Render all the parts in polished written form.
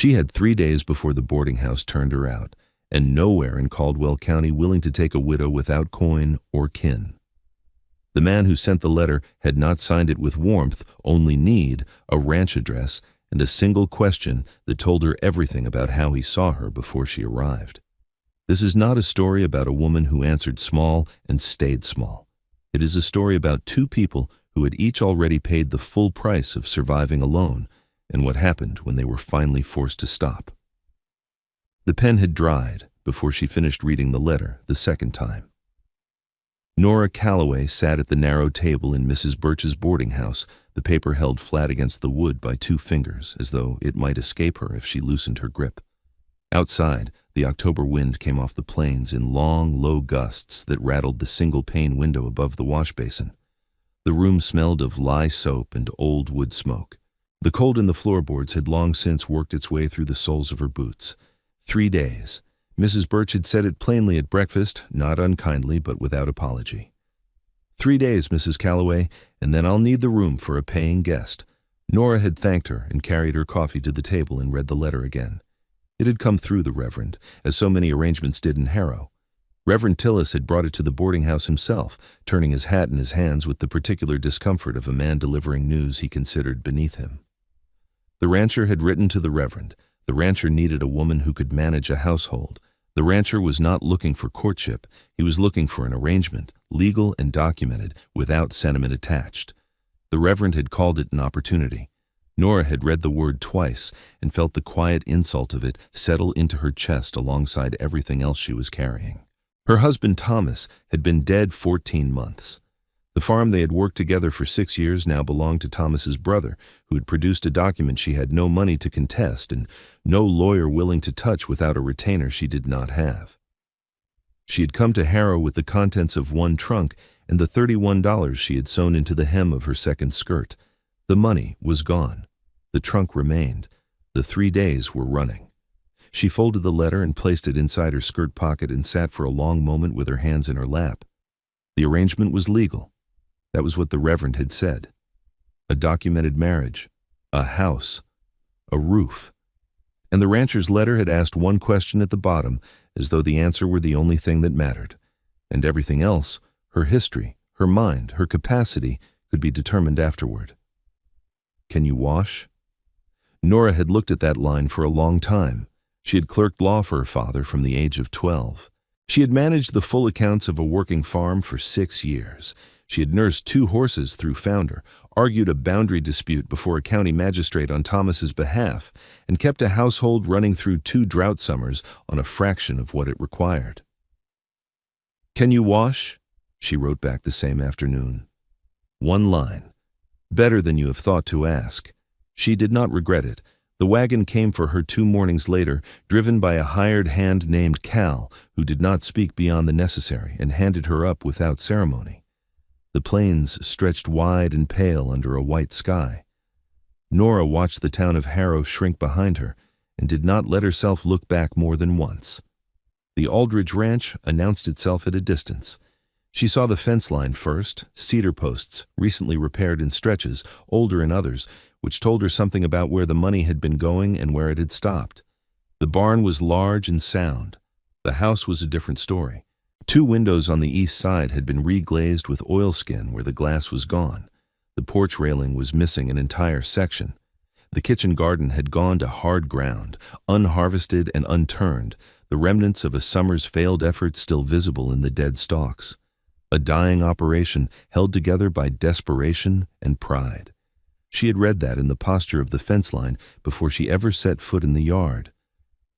She had 3 days before the boarding house turned her out, and nowhere in Caldwell County willing to take a widow without coin or kin. The man who sent the letter had not signed it with warmth, only need, a ranch address, and a single question that told her everything about how he saw her before she arrived. This is not a story about a woman who answered small and stayed small. It is a story about two people who had each already paid the full price of surviving alone, and what happened when they were finally forced to stop. The pen had dried before she finished reading the letter the second time. Nora Calloway sat at the narrow table in Mrs. Birch's boarding house, the paper held flat against the wood by 2 fingers, as though it might escape her if she loosened her grip. Outside, the October wind came off the plains in long, low gusts that rattled the single-pane window above the wash basin. The room smelled of lye soap and old wood smoke. The cold in the floorboards had long since worked its way through the soles of her boots. 3 days. Mrs. Birch had said it plainly at breakfast, not unkindly, but without apology. 3 days, Mrs. Calloway, and then I'll need the room for a paying guest. Nora had thanked her and carried her coffee to the table and read the letter again. It had come through the Reverend, as so many arrangements did in Harrow. Reverend Tillis had brought it to the boarding house himself, turning his hat in his hands with the particular discomfort of a man delivering news he considered beneath him. The rancher had written to the Reverend. The rancher needed a woman who could manage a household. The rancher was not looking for courtship. He was looking for an arrangement, legal and documented, without sentiment attached. The Reverend had called it an opportunity. Nora had read the word twice and felt the quiet insult of it settle into her chest alongside everything else she was carrying. Her husband, Thomas, had been dead 14 months. The farm they had worked together for 6 years now belonged to Thomas's brother, who had produced a document she had no money to contest and no lawyer willing to touch without a retainer she did not have. She had come to Harrow with the contents of one trunk and the $31 she had sewn into the hem of her second skirt. The money was gone. The trunk remained. The 3 days were running. She folded the letter and placed it inside her skirt pocket and sat for a long moment with her hands in her lap. The arrangement was legal. That was what the Reverend had said. A documented marriage, a house, a roof. And the rancher's letter had asked one question at the bottom, as though the answer were the only thing that mattered. And everything else, her history, her mind, her capacity, could be determined afterward. Can you wash? Nora had looked at that line for a long time. She had clerked law for her father from the age of 12. She had managed the full accounts of a working farm for 6 years. She had nursed 2 horses through Founder, argued a boundary dispute before a county magistrate on Thomas's behalf, and kept a household running through 2 drought summers on a fraction of what it required. Can you wash? She wrote back the same afternoon. 1 line. Better than you have thought to ask. She did not regret it. The wagon came for her 2 mornings later, driven by a hired hand named Cal, who did not speak beyond the necessary and handed her up without ceremony. The plains stretched wide and pale under a white sky. Nora watched the town of Harrow shrink behind her and did not let herself look back more than once. The Aldridge Ranch announced itself at a distance. She saw the fence line first, cedar posts, recently repaired in stretches, older in others, which told her something about where the money had been going and where it had stopped. The barn was large and sound. The house was a different story. 2 windows on the east side had been reglazed with oilskin where the glass was gone. The porch railing was missing an entire section. The kitchen garden had gone to hard ground, unharvested and unturned, the remnants of a summer's failed effort still visible in the dead stalks. A dying operation held together by desperation and pride. She had read that in the posture of the fence line before she ever set foot in the yard.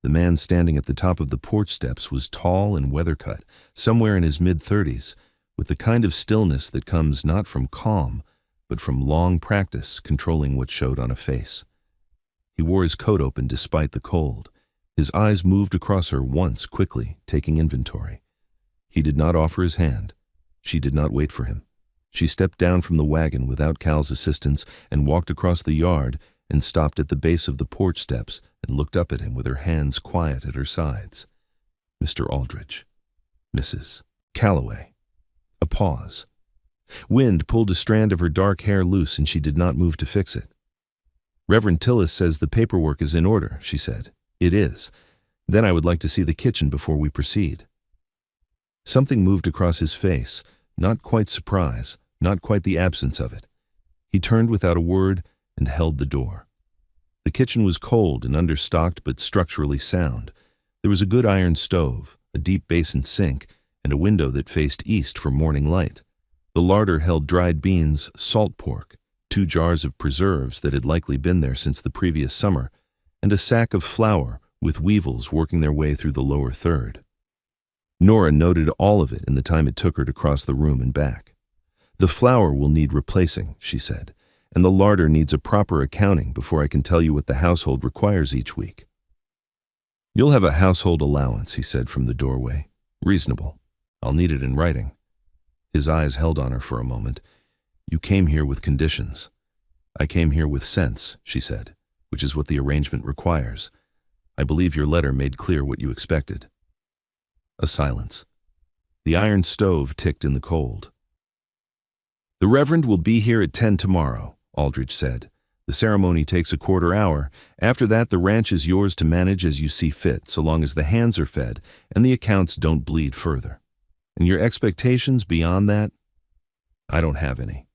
The man standing at the top of the porch steps was tall and weather-cut, somewhere in his mid-30s, with the kind of stillness that comes not from calm, but from long practice controlling what showed on a face. He wore his coat open despite the cold. His eyes moved across her once quickly, taking inventory. He did not offer his hand. She did not wait for him. She stepped down from the wagon without Cal's assistance and walked across the yard and stopped at the base of the porch steps and looked up at him with her hands quiet at her sides. Mr. Aldridge. Mrs. Calloway. A pause. Wind pulled a strand of her dark hair loose and she did not move to fix it. Reverend Tillis says the paperwork is in order, she said. It is. Then I would like to see the kitchen before we proceed. Something moved across his face, not quite surprise, not quite the absence of it. He turned without a word and held the door. The kitchen was cold and understocked but structurally sound. There was a good iron stove, a deep basin sink, and a window that faced east for morning light. The larder held dried beans, salt pork, 2 jars of preserves that had likely been there since the previous summer, and a sack of flour with weevils working their way through the lower third. Nora noted all of it in the time it took her to cross the room and back. The flour will need replacing, she said, and the larder needs a proper accounting before I can tell you what the household requires each week. You'll have a household allowance, he said from the doorway. Reasonable. I'll need it in writing. His eyes held on her for a moment. You came here with conditions. I came here with sense, she said, which is what the arrangement requires. I believe your letter made clear what you expected. A silence. The iron stove ticked in the cold. The Reverend will be here at 10 tomorrow, Aldrich said. The ceremony takes a quarter hour. After that, the ranch is yours to manage as you see fit, so long as the hands are fed and the accounts don't bleed further. And your expectations beyond that? I don't have any.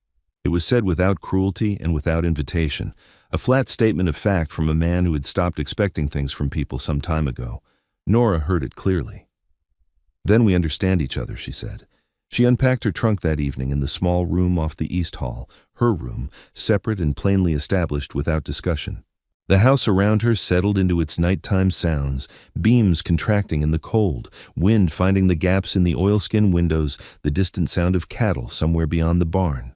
It was said without cruelty and without invitation, a flat statement of fact from a man who had stopped expecting things from people some time ago. Nora heard it clearly. Then we understand each other, she said. She unpacked her trunk that evening in the small room off the east hall, her room, separate and plainly established without discussion. The house around her settled into its nighttime sounds, beams contracting in the cold, wind finding the gaps in the oilskin windows, the distant sound of cattle somewhere beyond the barn.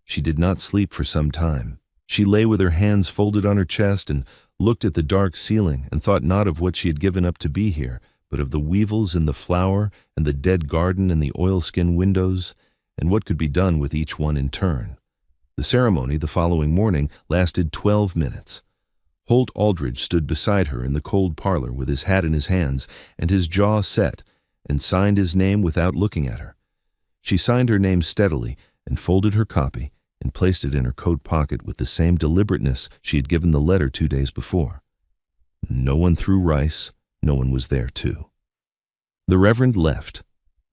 She did not sleep for some time. She lay with her hands folded on her chest and looked at the dark ceiling and thought not of what she had given up to be here, but of the weevils in the flour and the dead garden and the oilskin windows, and what could be done with each one in turn. The ceremony the following morning lasted 12 minutes. Holt Aldrich stood beside her in the cold parlor with his hat in his hands and his jaw set, and signed his name without looking at her. She signed her name steadily and folded her copy and placed it in her coat pocket with the same deliberateness she had given the letter 2 days before. No one threw rice. No one was there, too. The Reverend left.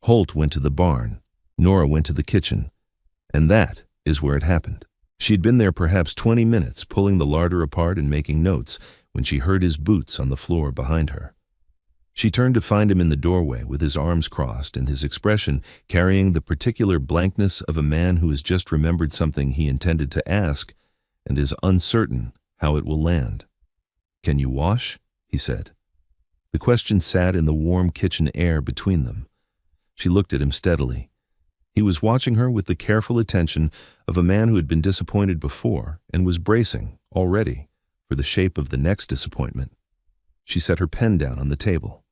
Holt went to the barn. Nora went to the kitchen. And that is where it happened. She had been there perhaps 20 minutes, pulling the larder apart and making notes, when she heard his boots on the floor behind her. She turned to find him in the doorway with his arms crossed and his expression carrying the particular blankness of a man who has just remembered something he intended to ask and is uncertain how it will land. "Can you wash?" he said. The question sat in the warm kitchen air between them. She looked at him steadily. He was watching her with the careful attention of a man who had been disappointed before and was bracing, already, for the shape of the next disappointment. She set her pen down on the table.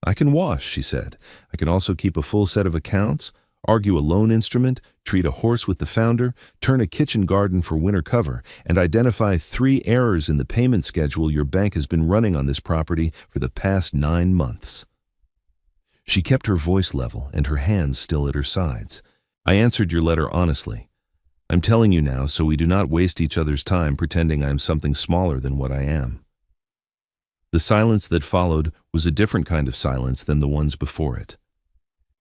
"I can wash," she said. "I can also keep a full set of accounts, argue a loan instrument, treat a horse with the founder, turn a kitchen garden for winter cover, and identify 3 errors in the payment schedule your bank has been running on this property for the past 9 months. She kept her voice level and her hands still at her sides. "I answered your letter honestly. I'm telling you now so we do not waste each other's time pretending I am something smaller than what I am." The silence that followed was a different kind of silence than the ones before it.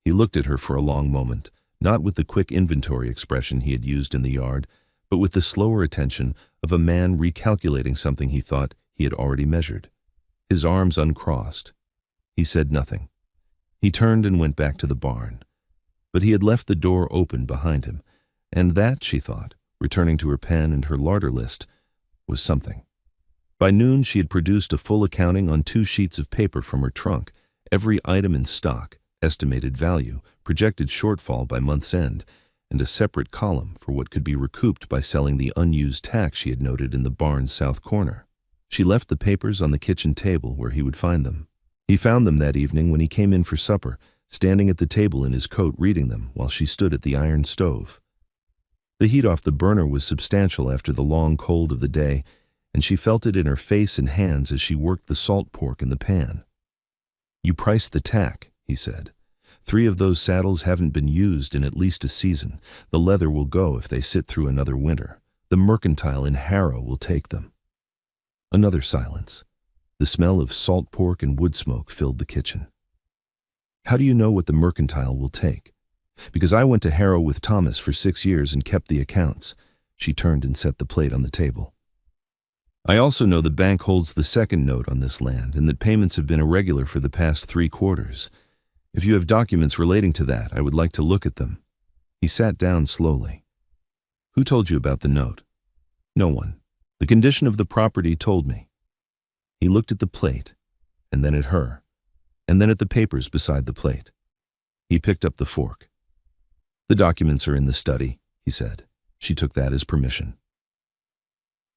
He looked at her for a long moment, not with the quick inventory expression he had used in the yard, but with the slower attention of a man recalculating something he thought he had already measured. His arms uncrossed. He said nothing. He turned and went back to the barn. But he had left the door open behind him, and that, she thought, returning to her pen and her larder list, was something. By noon she had produced a full accounting on 2 sheets of paper from her trunk, every item in stock, estimated value, projected shortfall by month's end, and a separate column for what could be recouped by selling the unused tack she had noted in the barn's south corner. She left the papers on the kitchen table where he would find them. He found them that evening when he came in for supper, standing at the table in his coat reading them while she stood at the iron stove. The heat off the burner was substantial after the long cold of the day, and she felt it in her face and hands as she worked the salt pork in the pan. "You priced the tack," he said. 3 of those saddles haven't been used in at least a season. The leather will go if they sit through another winter. The mercantile in Harrow will take them." Another silence. The smell of salt pork and wood smoke filled the kitchen. "How do you know what the mercantile will take?" "Because I went to Harrow with Thomas for 6 years and kept the accounts." She turned and set the plate on the table. "I also know the bank holds the second note on this land and that payments have been irregular for the past 3 quarters. If you have documents relating to that, I would like to look at them." He sat down slowly. "Who told you about the note?" "No one. The condition of the property told me." He looked at the plate, and then at her, and then at the papers beside the plate. He picked up the fork. "The documents are in the study," he said. She took that as permission.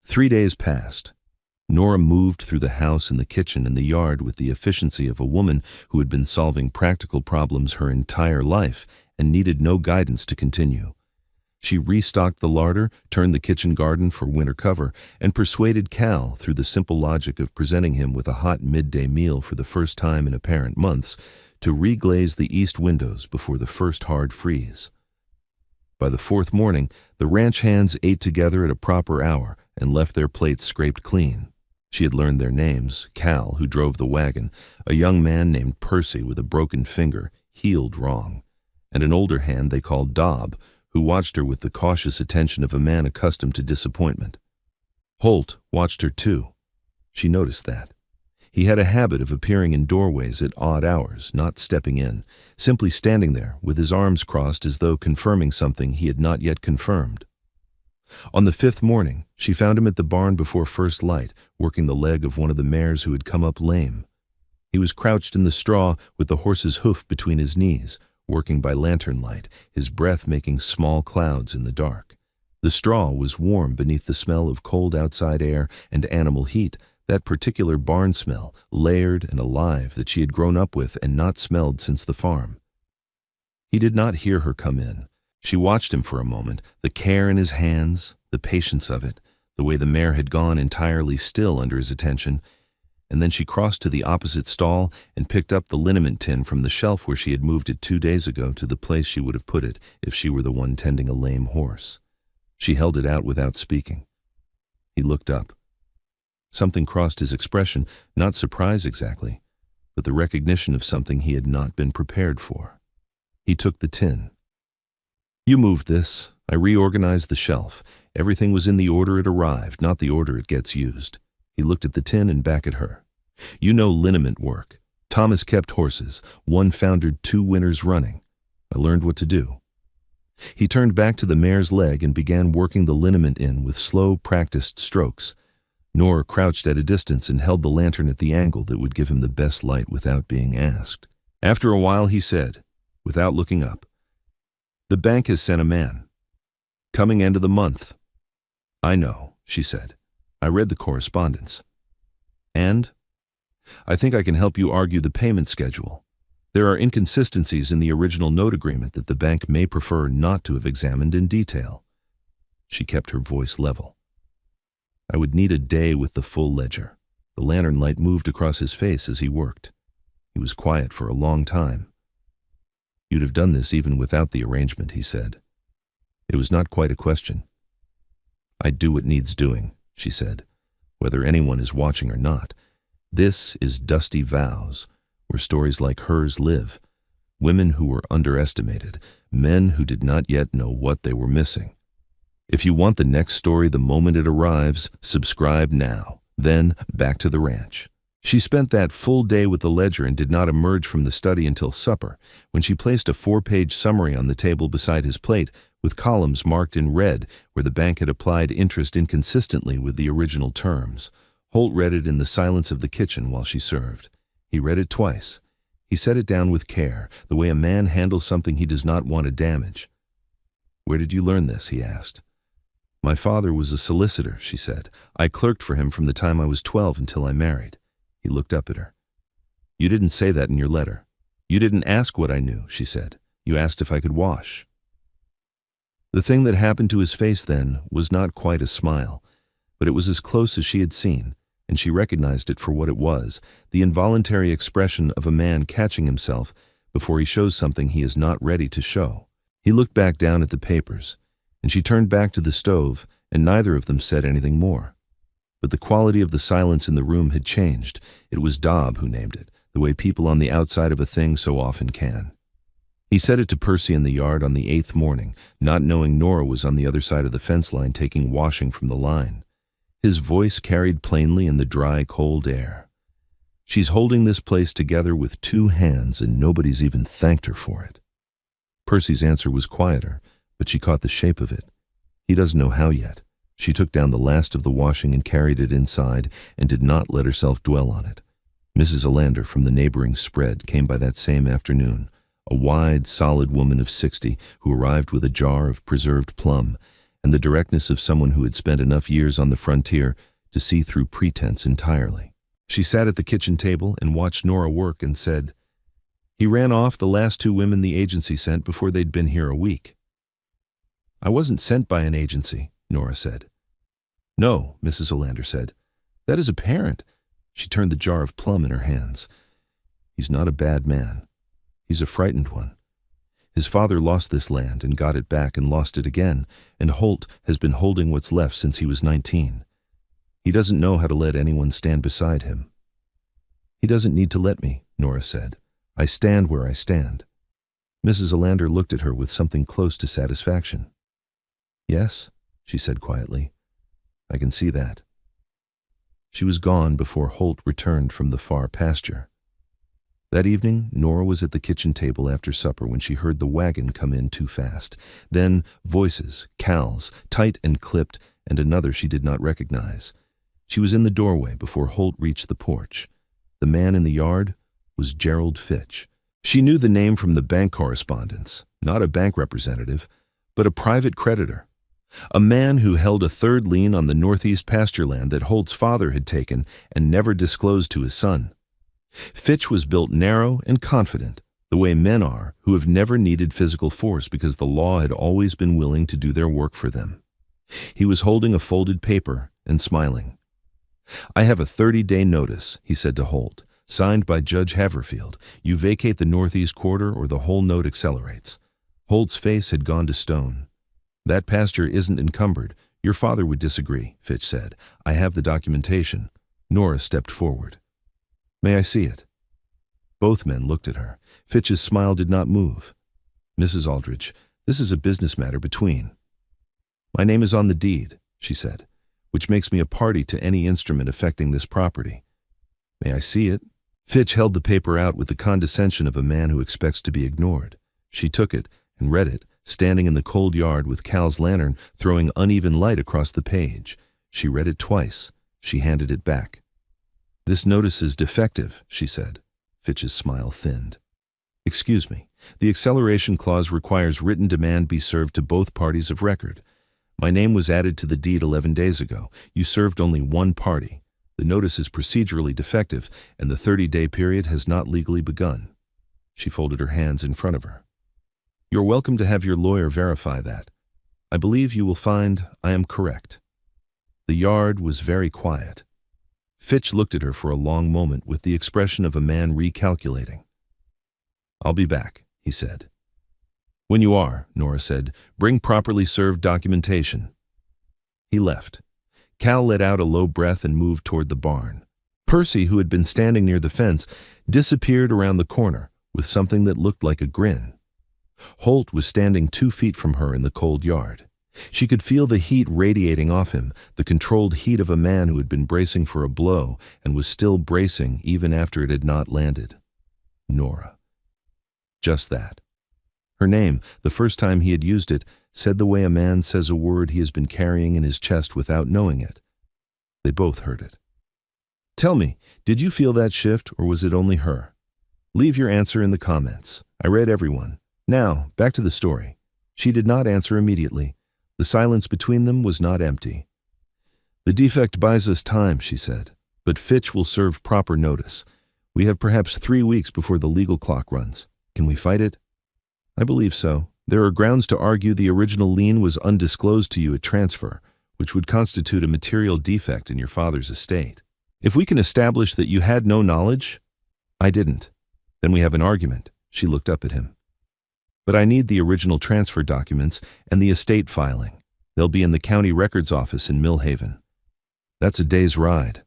3 days passed. Nora moved through the house and the kitchen and the yard with the efficiency of a woman who had been solving practical problems her entire life and needed no guidance to continue. She restocked the larder, turned the kitchen garden for winter cover, and persuaded Cal, through the simple logic of presenting him with a hot midday meal for the first time in apparent months, to reglaze the east windows before the first hard freeze. By the 4th morning, the ranch hands ate together at a proper hour and left their plates scraped clean. She had learned their names: Cal, who drove the wagon, a young man named Percy with a broken finger, healed wrong, and an older hand they called Dobb, who watched her with the cautious attention of a man accustomed to disappointment. Holt watched her too. She noticed that. He had a habit of appearing in doorways at odd hours, not stepping in, simply standing there with his arms crossed as though confirming something he had not yet confirmed. On the 5th morning, she found him at the barn before first light, working the leg of one of the mares who had come up lame. He was crouched in the straw with the horse's hoof between his knees, working by lantern light, his breath making small clouds in the dark. The straw was warm beneath the smell of cold outside air and animal heat, that particular barn smell, layered and alive, that she had grown up with and not smelled since the farm. He did not hear her come in. She watched him for a moment, the care in his hands, the patience of it, the way the mare had gone entirely still under his attention, and then she crossed to the opposite stall and picked up the liniment tin from the shelf where she had moved it 2 days ago to the place she would have put it if she were the one tending a lame horse. She held it out without speaking. He looked up. Something crossed his expression, not surprise exactly, but the recognition of something he had not been prepared for. He took the tin. "You moved this. I reorganized the shelf. Everything was in the order it arrived, not the order it gets used." He looked at the tin and back at her. "You know liniment work. Thomas kept horses. 1 foundered 2 winters running. I learned what to do." He turned back to the mare's leg and began working the liniment in with slow, practiced strokes. Nora crouched at a distance and held the lantern at the angle that would give him the best light without being asked. After a while he said, without looking up, "The bank has sent a man. Coming end of the month." "I know," she said. "I read the correspondence." "And?" "I think I can help you argue the payment schedule. There are inconsistencies in the original note agreement that the bank may prefer not to have examined in detail." She kept her voice level. "I would need a day with the full ledger." The lantern light moved across his face as he worked. He was quiet for a long time. "You'd have done this even without the arrangement," he said. It was not quite a question. "I'd do what needs doing," she said, "whether anyone is watching or not. This is Dusty Vows, where stories like hers live. Women who were underestimated, men who did not yet know what they were missing. If you want the next story the moment it arrives, subscribe now. Then, back to the ranch." She spent that full day with the ledger and did not emerge from the study until supper, when she placed a 4-page summary on the table beside his plate, with columns marked in red where the bank had applied interest inconsistently with the original terms. Holt read it in the silence of the kitchen while she served. He read it twice. He set it down with care, the way a man handles something he does not want to damage. "Where did you learn this?" he asked. "My father was a solicitor," she said. "I clerked for him from the time I was 12 until I married." He looked up at her. "You didn't say that in your letter. You didn't ask what I knew," she said. "You asked if I could wash." The thing that happened to his face then was not quite a smile, but it was as close as she had seen, and she recognized it for what it was, the involuntary expression of a man catching himself before he shows something he is not ready to show. He looked back down at the papers, and she turned back to the stove and neither of them said anything more. But the quality of the silence in the room had changed. It was Dobb who named it, the way people on the outside of a thing so often can. He said it to Percy in the yard on the 8th morning, not knowing Nora was on the other side of the fence line taking washing from the line. His voice carried plainly in the dry, cold air. She's holding this place together with 2 hands, and nobody's even thanked her for it. Percy's answer was quieter, but she caught the shape of it. He doesn't know how yet. She took down the last of the washing and carried it inside, and did not let herself dwell on it. Mrs. Alander from the neighboring spread came by that same afternoon, a wide, solid woman of 60 who arrived with a jar of preserved plum, and the directness of someone who had spent enough years on the frontier to see through pretense entirely. She sat at the kitchen table and watched Nora work and said, "He ran off the last 2 women the agency sent before they'd been here a week." "I wasn't sent by an agency," Nora said. "No," Mrs. Alander said. "That is apparent." She turned the jar of plum in her hands. "He's not a bad man. He's a frightened one. His father lost this land and got it back and lost it again, and Holt has been holding what's left since he was 19. He doesn't know how to let anyone stand beside him." "He doesn't need to let me," Nora said. "I stand where I stand." Mrs. Alander looked at her with something close to satisfaction. "Yes," she said quietly. "I can see that." She was gone before Holt returned from the far pasture. That evening, Nora was at the kitchen table after supper when she heard the wagon come in too fast. Then voices, Cal's, tight and clipped, and another she did not recognize. She was in the doorway before Holt reached the porch. The man in the yard was Gerald Fitch. She knew the name from the bank correspondence, not a bank representative, but a private creditor. A man who held a 3rd lien on the northeast pasture land that Holt's father had taken and never disclosed to his son. Fitch was built narrow and confident, the way men are who have never needed physical force because the law had always been willing to do their work for them. He was holding a folded paper and smiling. "I have a 30-day notice," he said to Holt, "signed by Judge Haverfield. You vacate the northeast quarter or the whole note accelerates." Holt's face had gone to stone. "That pasture isn't encumbered. Your father would disagree," Fitch said. "I have the documentation." Nora stepped forward. "May I see it?" Both men looked at her. Fitch's smile did not move. "Mrs. Aldrich, this is a business matter between." "My name is on the deed," she said, "which makes me a party to any instrument affecting this property." "May I see it?" Fitch held the paper out with the condescension of a man who expects to be ignored. She took it and read it, standing in the cold yard with Cal's lantern throwing uneven light across the page. She read it twice. She handed it back. "This notice is defective," she said. Fitch's smile thinned. "Excuse me. The acceleration clause requires written demand be served to both parties of record. My name was added to the deed 11 days ago. You served only one party. The notice is procedurally defective, and the 30-day period has not legally begun." She folded her hands in front of her. "You're welcome to have your lawyer verify that. I believe you will find I am correct." The yard was very quiet. Fitch looked at her for a long moment with the expression of a man recalculating. "I'll be back," he said. "When you are," Nora said, "bring properly served documentation." He left. Cal let out a low breath and moved toward the barn. Percy, who had been standing near the fence, disappeared around the corner with something that looked like a grin. Holt was standing 2 feet from her in the cold yard. She could feel the heat radiating off him, the controlled heat of a man who had been bracing for a blow and was still bracing even after it had not landed. Nora. Just that. Her name, the first time he had used it, said the way a man says a word he has been carrying in his chest without knowing it. They both heard it. "Tell me, did you feel that shift, or was it only her? Leave your answer in the comments. I read everyone. Now, back to the story." She did not answer immediately. The silence between them was not empty. "The defect buys us time," she said, "but Fitch will serve proper notice. We have perhaps 3 weeks before the legal clock runs. Can we fight it?" "I believe so. There are grounds to argue the original lien was undisclosed to you at transfer, which would constitute a material defect in your father's estate. If we can establish that you had no knowledge—" "I didn't. Then we have an argument." She looked up at him. "But I need the original transfer documents and the estate filing." They'll be in the county records office in Millhaven. That's a day's ride.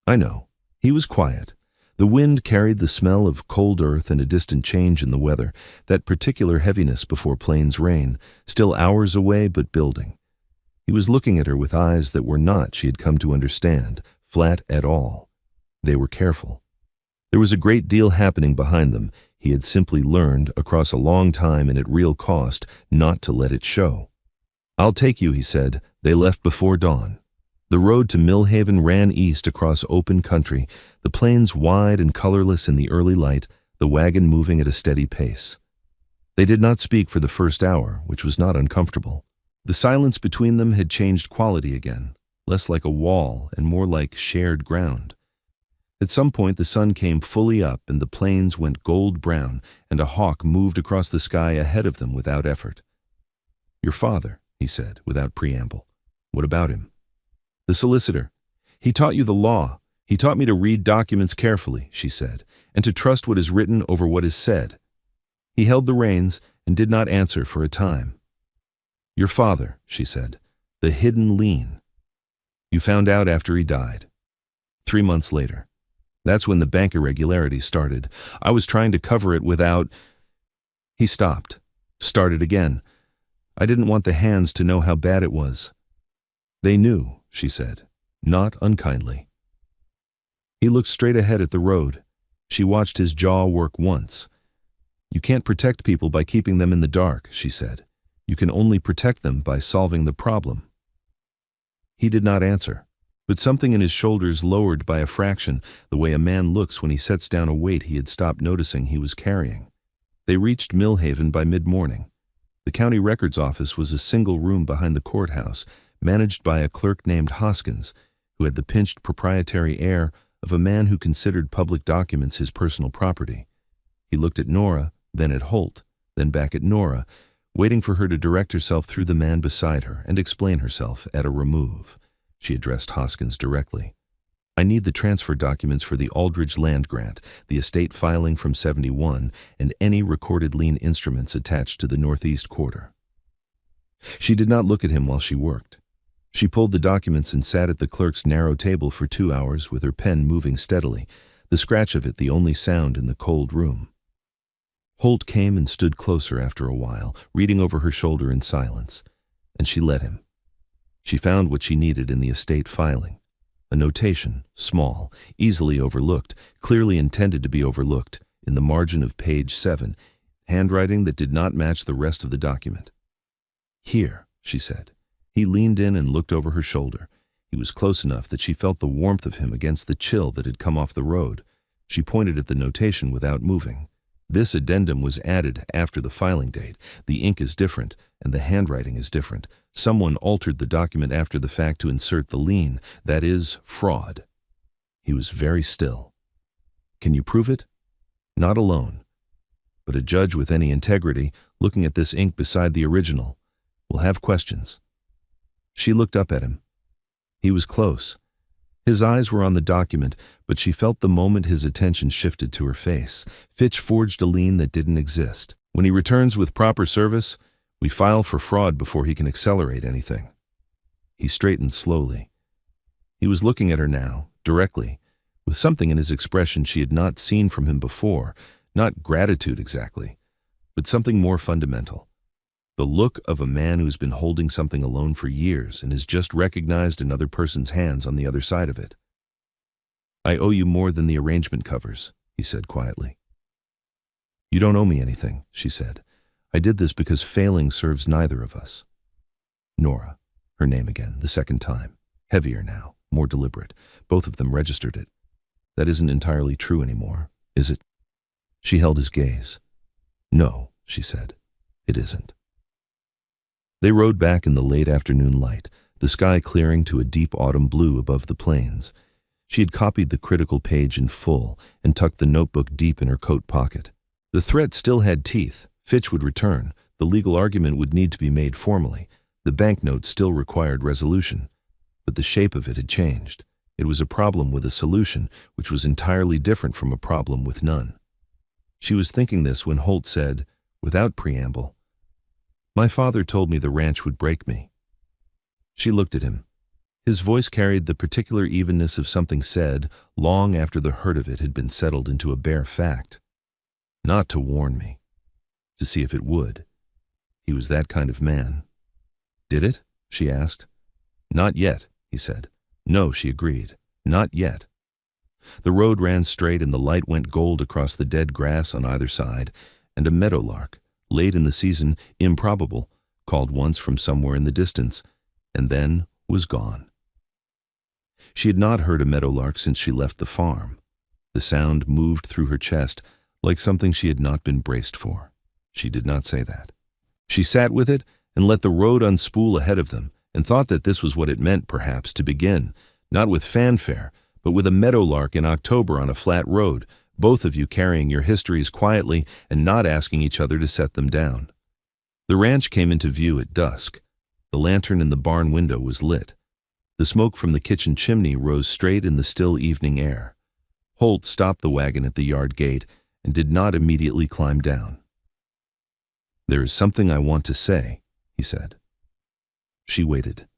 I know. He was quiet. The wind carried the smell of cold earth and a distant change in the weather, that particular heaviness before plains rain, still hours away but building. He was looking at her with eyes that were not, she had come to understand, flat at all. They were careful. There was a great deal happening behind them. He had simply learned, across a long time and at real cost, not to let it show. "I'll take you," he said. They left before dawn. The road to Millhaven ran east across open country, the plains wide and colorless in the early light, the wagon moving at a steady pace. They did not speak for the first hour, which was not uncomfortable. The silence between them had changed quality again, less like a wall and more like shared ground. At some point the sun came fully up and the plains went gold-brown, and a hawk moved across the sky ahead of them without effort. "Your father," he said, without preamble. "What about him?" "The solicitor. He taught you the law. He taught me to read documents carefully," she said, "and to trust what is written over what is said." He held the reins and did not answer for a time. "Your father," she said, "the hidden lien. You found out after he died. 3 months later. That's when the bank irregularity started. I was trying to cover it without—" He stopped, started again. "I didn't want the hands to know how bad it was." "They knew," she said, not unkindly. He looked straight ahead at the road. She watched his jaw work once. "You can't protect people by keeping them in the dark," she said. "You can only protect them by solving the problem." He did not answer, but something in his shoulders lowered by a fraction, the way a man looks when he sets down a weight he had stopped noticing he was carrying. They reached Millhaven by mid-morning. The county records office was a single room behind the courthouse, managed by a clerk named Hoskins, who had the pinched proprietary air of a man who considered public documents his personal property. He looked at Nora, then at Holt, then back at Nora, waiting for her to direct herself through the man beside her and explain herself at a remove. She addressed Hoskins directly. "I need the transfer documents for the Aldridge land grant, the estate filing from 71, and any recorded lien instruments attached to the northeast quarter." She did not look at him while she worked. She pulled the documents and sat at the clerk's narrow table for 2 hours with her pen moving steadily, the scratch of it the only sound in the cold room. Holt came and stood closer after a while, reading over her shoulder in silence, and she let him. She found what she needed in the estate filing. A notation, small, easily overlooked, clearly intended to be overlooked, in the margin of page 7, handwriting that did not match the rest of the document. "Here," she said. He leaned in and looked over her shoulder. He was close enough that she felt the warmth of him against the chill that had come off the road. She pointed at the notation without moving. "This addendum was added after the filing date. The ink is different, and the handwriting is different. Someone altered the document after the fact to insert the lien. That is fraud." He was very still. "Can you prove it?" "Not alone. But a judge with any integrity, looking at this ink beside the original, will have questions." She looked up at him. He was close. His eyes were on the document, but she felt the moment his attention shifted to her face. "Fitch forged a lien that didn't exist. When he returns with proper service, we file for fraud before he can accelerate anything." He straightened slowly. He was looking at her now, directly, with something in his expression she had not seen from him before, not gratitude exactly, but something more fundamental. The look of a man who's been holding something alone for years and has just recognized another person's hands on the other side of it. "I owe you more than the arrangement covers," he said quietly. "You don't owe me anything," she said. "I did this because failing serves neither of us." Nora, her name again, the second time, heavier now, more deliberate. Both of them registered it. "That isn't entirely true anymore, is it?" She held his gaze. "No," she said, "it isn't." They rode back in the late afternoon light, the sky clearing to a deep autumn blue above the plains. She had copied the critical page in full and tucked the notebook deep in her coat pocket. The threat still had teeth. Fitch would return. The legal argument would need to be made formally. The banknote still required resolution. But the shape of it had changed. It was a problem with a solution, which was entirely different from a problem with none. She was thinking this when Holt said, without preamble, "My father told me the ranch would break me. She looked at him. His voice carried the particular evenness of something said long after the hurt of it had been settled into a bare fact. Not to warn me. To see if it would. He was that kind of man. Did it? She asked. Not yet, he said. No, she agreed. Not yet. The road ran straight and the light went gold across the dead grass on either side, and a meadowlark, late in the season, improbable, called once from somewhere in the distance, and then was gone. She had not heard a meadowlark since she left the farm. The sound moved through her chest like something she had not been braced for. She did not say that. She sat with it and let the road unspool ahead of them, and thought that this was what it meant, perhaps, to begin, not with fanfare, but with a meadowlark in October on a flat road, both of you carrying your histories quietly and not asking each other to set them down. The ranch came into view at dusk. The lantern in the barn window was lit. The smoke from the kitchen chimney rose straight in the still evening air. Holt stopped the wagon at the yard gate and did not immediately climb down. "There is something I want to say," he said. She waited.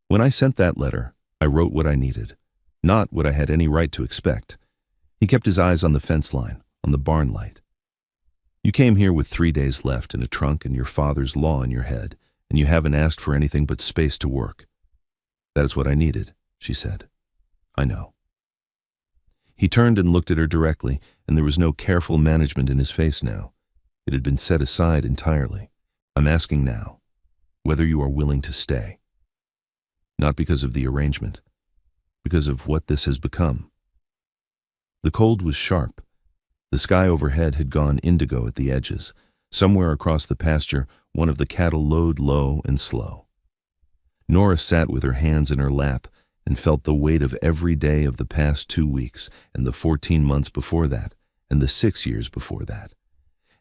"When I sent that letter, I wrote what I needed, not what I had any right to expect." He kept his eyes on the fence line, on the barn light. "You came here with 3 days left and a trunk and your father's law in your head, and you haven't asked for anything but space to work. That is what I needed," she said. "I know." He turned and looked at her directly, and there was no careful management in his face now. It had been set aside entirely. "I'm asking now whether you are willing to stay. Not because of the arrangement, because of what this has become." The cold was sharp. The sky overhead had gone indigo at the edges. Somewhere across the pasture, one of the cattle lowed low and slow. Nora sat with her hands in her lap and felt the weight of every day of the past 2 weeks and the 14 months before that and the 6 years before that.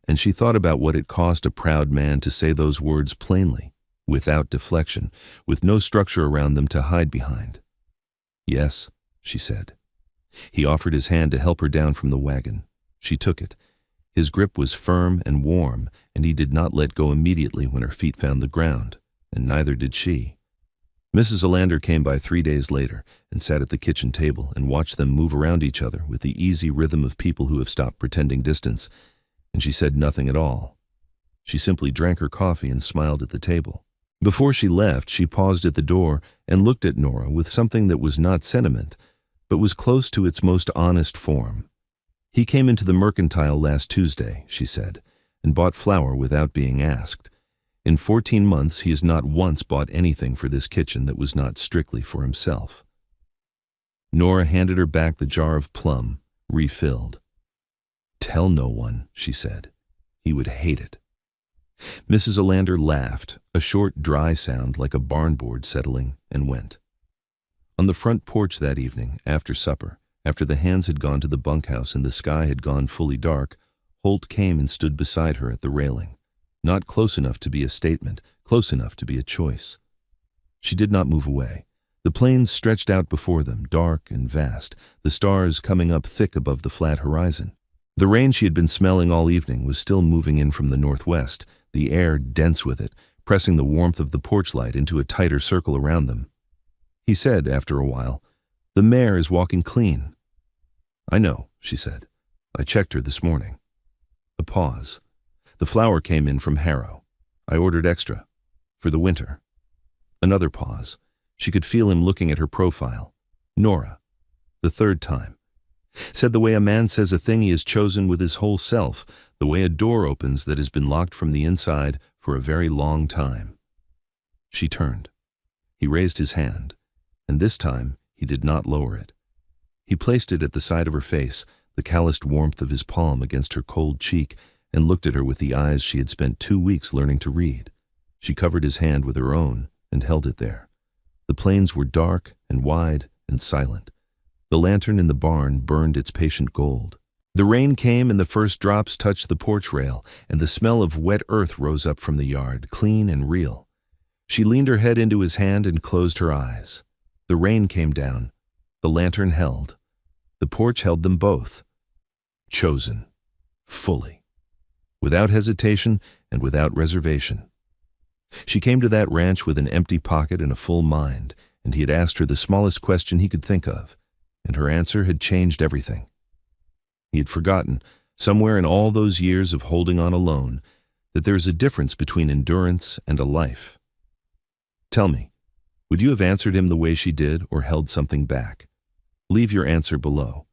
And she thought about what it cost a proud man to say those words plainly, without deflection, with no structure around them to hide behind. "Yes," she said. He offered his hand to help her down from the wagon. She took it. His grip was firm and warm, and he did not let go immediately when her feet found the ground, and neither did she. Mrs. Olander came by 3 days later and sat at the kitchen table and watched them move around each other with the easy rhythm of people who have stopped pretending distance, and she said nothing at all. She simply drank her coffee and smiled at the table. Before she left, she paused at the door and looked at Nora with something that was not sentiment, but was close to its most honest form. "He came into the mercantile last Tuesday," she said, "and bought flour without being asked. In 14 months, he has not once bought anything for this kitchen that was not strictly for himself." Nora handed her back the jar of plum, refilled. "Tell no one," she said. "He would hate it." Mrs. Olander laughed, a short, dry sound like a barn board settling, and went. On the front porch that evening, after supper, after the hands had gone to the bunkhouse and the sky had gone fully dark, Holt came and stood beside her at the railing. Not close enough to be a statement, close enough to be a choice. She did not move away. The plains stretched out before them, dark and vast, the stars coming up thick above the flat horizon. The rain she had been smelling all evening was still moving in from the northwest, the air dense with it, pressing the warmth of the porch light into a tighter circle around them. He said, after a while, "The mare is walking clean." "I know," she said. "I checked her this morning." A pause. "The flour came in from Harrow. I ordered extra. For the winter." Another pause. She could feel him looking at her profile. Nora. The third time. Said the way a man says a thing he has chosen with his whole self, the way a door opens that has been locked from the inside for a very long time. She turned. He raised his hand, and this time he did not lower it. He placed it at the side of her face, the calloused warmth of his palm against her cold cheek, and looked at her with the eyes she had spent 2 weeks learning to read. She covered his hand with her own and held it there. The plains were dark and wide and silent. The lantern in the barn burned its patient gold. The rain came and the first drops touched the porch rail, and the smell of wet earth rose up from the yard, clean and real. She leaned her head into his hand and closed her eyes. The rain came down. The lantern held. The porch held them both. Chosen. Fully. Without hesitation and without reservation. She came to that ranch with an empty pocket and a full mind, and he had asked her the smallest question he could think of, and her answer had changed everything. He had forgotten, somewhere in all those years of holding on alone, that there is a difference between endurance and a life. Tell me, would you have answered him the way she did or held something back? Leave your answer below.